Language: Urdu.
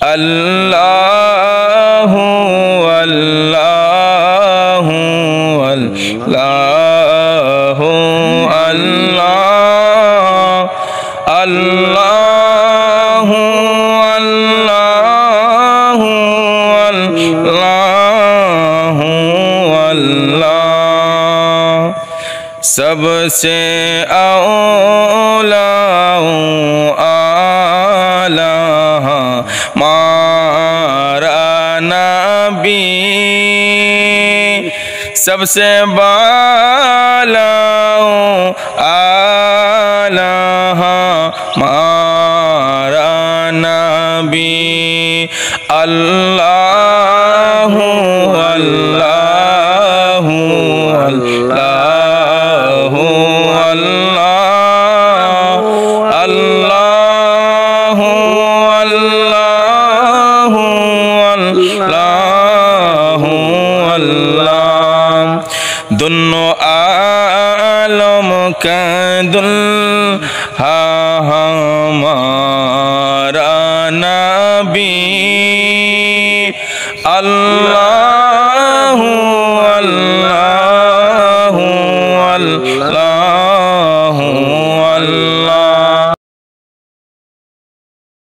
اللہ اللہ اللہ اللہ اللہ اللہ اللہ اللہ سب سے اولا ہمارا نبی سب سے بالا اعلیٰ ہمارا نبی اللہ اللہ اللہ اللہ اللہ اللہ اللہ دونوں عالم کا دلہا ہمارا نبی اللہ